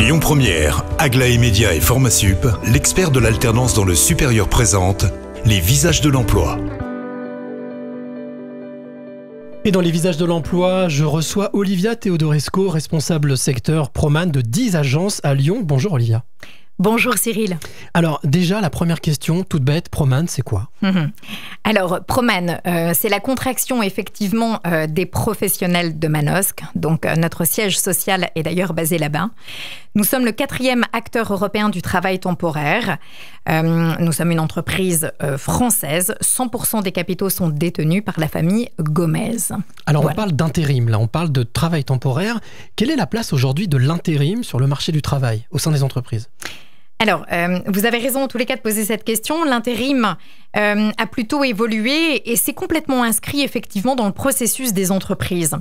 Lyon Première, Aglaé Média et Formasup, l'expert de l'alternance dans le supérieur présente les visages de l'emploi. Et dans les visages de l'emploi, je reçois Olivia Teodorescu, responsable secteur Proman de 10 agences à Lyon. Bonjour Olivia. Bonjour Cyril. Alors déjà, la première question, toute bête, Proman, c'est quoi ? Alors Proman, c'est la contraction effectivement des professionnels de Manosque. Donc notre siège social est d'ailleurs basé là-bas. Nous sommes le 4e acteur européen du travail temporaire. Nous sommes une entreprise française. 100% des capitaux sont détenus par la famille Gomez. Alors voilà. On parle d'intérim, là on parle de travail temporaire. Quelle est la place aujourd'hui de l'intérim sur le marché du travail au sein des entreprises ? Alors, vous avez raison en tous les cas de poser cette question. L'intérim a plutôt évolué et c'est complètement inscrit effectivement dans le processus des entreprises.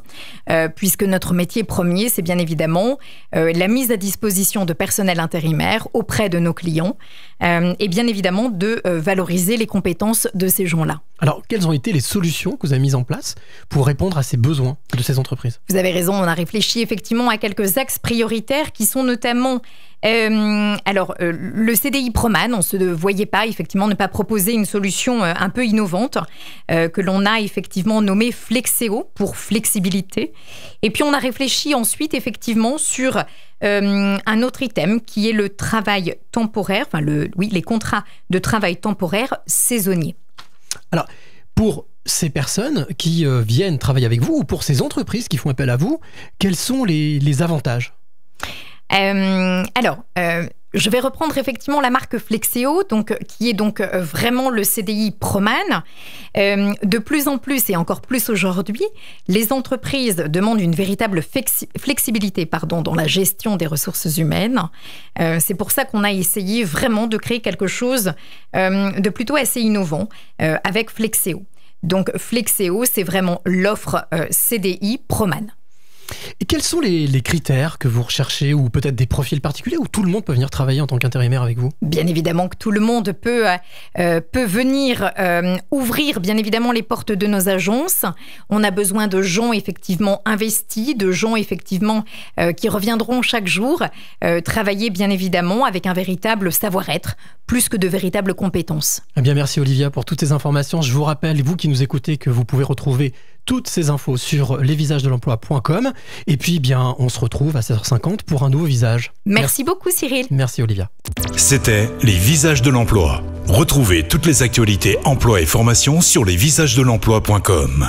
Puisque notre métier premier, c'est bien évidemment la mise à disposition de personnel intérimaire auprès de nos clients et bien évidemment de valoriser les compétences de ces gens-là. Alors, quelles ont été les solutions que vous avez mises en place pour répondre à ces besoins de ces entreprises ? Vous avez raison, on a réfléchi effectivement à quelques axes prioritaires qui sont notamment le CDI Proman. On ne se voyait pas effectivement ne pas proposer une solution un peu innovante que l'on a effectivement nommée Flexeo pour flexibilité. Et puis on a réfléchi ensuite effectivement sur un autre item qui est le travail temporaire, les contrats de travail temporaire saisonniers. Alors, pour ces personnes qui viennent travailler avec vous ou pour ces entreprises qui font appel à vous, quels sont les avantages ? Je vais reprendre effectivement la marque Flexeo, qui est vraiment le CDI Proman. De plus en plus et encore plus aujourd'hui, les entreprises demandent une véritable flexibilité dans la gestion des ressources humaines. C'est pour ça qu'on a essayé vraiment de créer quelque chose de plutôt assez innovant avec Flexeo. Donc Flexeo, c'est vraiment l'offre CDI Proman. Et quels sont les critères que vous recherchez ou peut-être des profils particuliers où tout le monde peut venir travailler en tant qu'intérimaire avec vous ? Bien évidemment que tout le monde peut venir ouvrir bien évidemment les portes de nos agences. On a besoin de gens effectivement investis, de gens effectivement qui reviendront chaque jour travailler bien évidemment avec un véritable savoir-être plus que de véritables compétences. Eh bien merci Olivia pour toutes ces informations. Je vous rappelle, vous qui nous écoutez, que vous pouvez retrouver toutes ces infos sur lesvisagesdelemploi.com. Et puis, on se retrouve à 16h50 pour un nouveau visage. Merci beaucoup, Cyril. Merci, Olivia. C'était Les Visages de l'Emploi. Retrouvez toutes les actualités emploi et formation sur lesvisagesdelemploi.com.